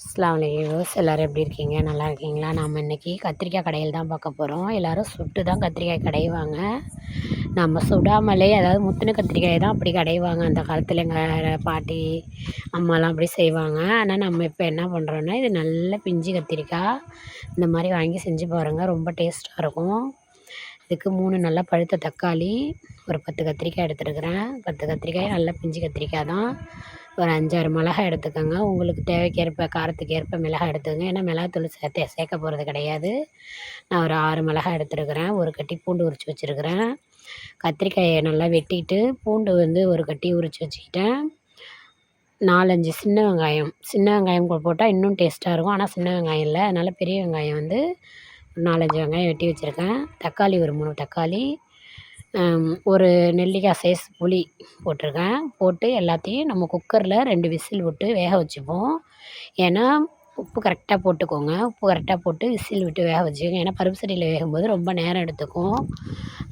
அஸ்ஸலாமு அலைக்கும். எல்லோரும் எப்படி இருக்கீங்க? நல்லா இருக்கீங்களா? நாம் இன்றைக்கி கத்திரிக்காய் கடையில் தான் பார்க்க போகிறோம். எல்லோரும் சுட்டு தான் கத்திரிக்காய் கடைவாங்க. நம்ம சுடாமலே, அதாவது முத்தின கத்திரிக்காய் தான் அப்படி கடைவாங்க. அந்த காலத்தில் எங்கள் பாட்டி அம்மாலாம் அப்படி செய்வாங்க. ஆனால் நம்ம இப்போ என்ன பண்ணுறோன்னா, இது நல்ல பிஞ்சு கத்திரிக்காய் இந்த மாதிரி வாங்கி செஞ்சு பாருங்கள். ரொம்ப டேஸ்ட்டாக இருக்கும். இதுக்கு 3 நல்லா பழுத்த தக்காளி, ஒரு 10 கத்திரிக்காய் எடுத்துருக்கிறேன். 10 கத்திரிக்காய் நல்ல பிஞ்சு கத்திரிக்காய் தான். ஒரு 5, 6 மிளகாய் எடுத்துக்கோங்க. உங்களுக்கு தேவைக்கேற்ப காரத்துக்கு ஏற்ப மிளகாய் எடுத்துக்கோங்க. ஏன்னா மிளகாத்தூள் சேர்க்க போகிறது கிடையாது. நான் ஒரு 6 மிளகாய் எடுத்துருக்கிறேன். ஒரு கட்டி பூண்டு உரித்து வச்சுருக்கிறேன். கத்திரிக்காயை நல்லா வெட்டிட்டு பூண்டு வந்து ஒரு கட்டி உரித்து வச்சுக்கிட்டேன். 4, 5 சின்ன வெங்காயம் போட்டால் இன்னும் டேஸ்ட்டாக இருக்கும். ஆனால் சின்ன வெங்காயம் இல்லை, அதனால் பெரிய வெங்காயம் வந்து 4, 5 வெங்காயம் வெட்டி வச்சுருக்கேன். தக்காளி ஒரு 3 தக்காளி, ஒரு நெல்லிக்காய் சைஸ் புளி போட்டிருக்கேன். போட்டு எல்லாத்தையும் நம்ம குக்கரில் 2 விசில் விட்டு வேக வச்சுப்போம். ஏன்னா உப்பு கரெக்டாக போட்டுக்கோங்க. உப்பு கரெக்டாக போட்டு விசில் விட்டு வேக வச்சுக்கோங்க. ஏன்னா பருப்பு சட்டியில் வேகும்போது ரொம்ப நேரம் எடுத்துக்கும்.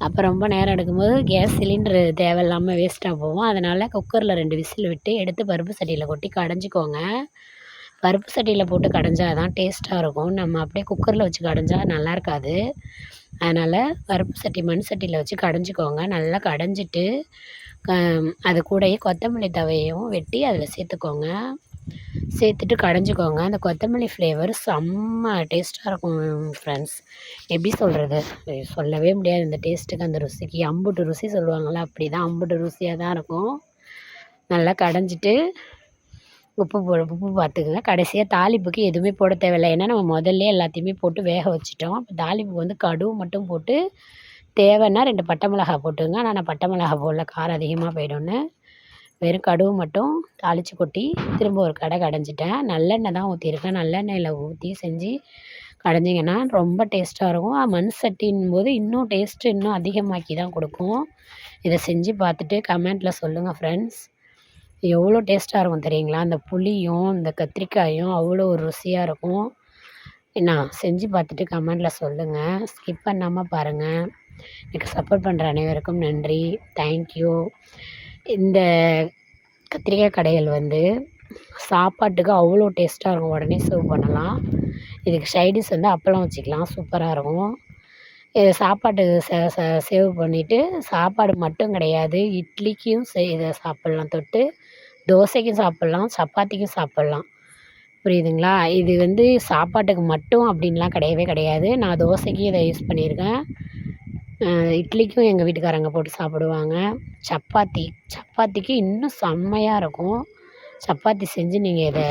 அப்போ ரொம்ப நேரம் எடுக்கும்போது கேஸ் சிலிண்டரு தேவையில்லாமல் வேஸ்ட்டாக போகும். அதனால் குக்கரில் 2 விசில் விட்டு எடுத்து பருப்பு சட்டியில் கொட்டி கடைஞ்சிக்கோங்க. பருப்பு சட்டியில் போட்டு கடைஞ்சா தான் டேஸ்ட்டாக இருக்கும். நம்ம அப்படியே குக்கரில் வச்சு கடைஞ்சா நல்லா இருக்காது. அதனால் பருப்பு சட்டி மண் சட்டியில் வச்சு கடைஞ்சிக்கோங்க. நல்லா கடைஞ்சிட்டு அது கூடயே கொத்தமல்லி தழையும் வெட்டி அதில் சேர்த்துக்கோங்க. சேர்த்துட்டு கடைஞ்சிக்கோங்க. அந்த கொத்தமல்லி ஃப்ளேவர் செம்ம டேஸ்ட்டாக இருக்கும் ஃப்ரெண்ட்ஸ். எப்படி சொல்கிறது, சொல்லவே முடியாது. இந்த டேஸ்ட்டுக்கு அந்த ருசிக்கு அம்புட்டு ருசி சொல்லுவாங்கள்ல, அப்படி தான் அம்புட்டு ருசியாக தான் இருக்கும். நல்லா கடைஞ்சிட்டு உப்பு பார்த்துக்குங்க. கடைசியாக தாளிப்புக்கு எதுவுமே போட தேவையில்லை. ஏன்னா நம்ம முதல்லே எல்லாத்தையுமே போட்டு வேக வச்சுட்டோம். அப்போ தாளிப்புக்கு வந்து கடுகு மட்டும் போட்டு தேவைன்னா 2 பட்டை மிளகா போட்டுங்க. ஆனால் நான் பட்டை மிளகா போடல, காரம் அதிகமாக போய்டும்னு. வெறும் கடுகு மட்டும் தாளித்து கொட்டி திரும்ப ஒரு கடைஞ்சிட்டேன். நல்லெண்ணெய் தான் ஊற்றிருக்கேன். நல்லெண்ணெயில் ஊற்றி செஞ்சு கடைஞ்சிங்கன்னா ரொம்ப டேஸ்ட்டாக இருக்கும். மண் சட்டின் போது இன்னும் டேஸ்ட்டு இன்னும் அதிகமாக்கி தான் கொடுக்கும். இதை செஞ்சு பார்த்துட்டு கமெண்ட்டில் சொல்லுங்கள் ஃப்ரெண்ட்ஸ். எவ்வளோ டேஸ்ட்டாக இருக்கும் தெரியுங்களா? அந்த புளியும் இந்த கத்திரிக்காயும் அவ்வளோ ஒரு ருசியாக இருக்கும். என்ன செஞ்சு பார்த்துட்டு கமெண்டில் சொல்லுங்கள். ஸ்கிப் பண்ணாமல் பாருங்கள். எனக்கு சப்போர்ட் பண்ணுற அனைவருக்கும் நன்றி. தேங்க்யூ. இந்த கத்திரிக்காய் கடைகள் வந்து சாப்பாட்டுக்கு அவ்வளோ டேஸ்ட்டாக இருக்கும். உடனே சர்வ் பண்ணலாம். இதுக்கு சைடிஷ் வந்து அப்பளம் வச்சுக்கலாம், சூப்பராக இருக்கும். இது சாப்பாட்டுக்கு சேவ் பண்ணிவிட்டு, சாப்பாடு மட்டும் கிடையாது, இட்லிக்கும் இதை சாப்பிட்லாம் தொட்டு, தோசைக்கும் சாப்பிட்லாம், சப்பாத்திக்கும் சாப்பிட்லாம். புரியுதுங்களா? இது வந்து சாப்பாட்டுக்கு மட்டும் அப்படின்லாம் கிடையவே கிடையாது. நான் தோசைக்கும் இதை யூஸ் பண்ணியிருக்கேன். இட்லிக்கும் எங்கள் வீட்டுக்காரங்க போட்டு சாப்பிடுவாங்க. சப்பாத்திக்கு இன்னும் செம்மையாக இருக்கும். சப்பாத்தி செஞ்சு நீங்கள் இதை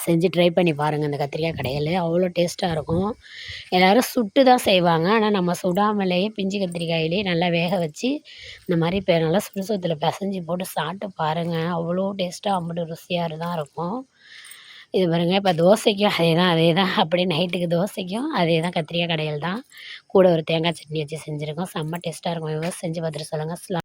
செஞ்சு ட்ரை பண்ணி பாருங்கள். இந்த கத்திரிக்காய் கடையில் அவ்வளோ டேஸ்ட்டாக இருக்கும். எல்லோரும் சுட்டு தான் செய்வாங்க. ஆனால் நம்ம சுடாமலேயே பிஞ்சு கத்திரிக்காயிலேயே நல்லா வேக வச்சு இந்த மாதிரி இப்போ நல்லா சுடுசோத்தில் பிசைஞ்சி போட்டு சாப்பிட்டு பாருங்கள். அவ்வளோ டேஸ்ட்டாக அம்புட்டு ருசியாக தான் இருக்கும். இது பாருங்கள், இப்போ தோசைக்கும் அதே தான் அப்படியே நைட்டுக்கு தோசைக்கும் அதே தான் கத்திரிக்காய் கடையில் தான். கூட ஒரு தேங்காய் சட்னி வச்சு செஞ்சுருக்கோம். செம்ம டேஸ்ட்டாக இருக்கும். செஞ்சு பார்த்துட்டு சொல்லுங்கள்.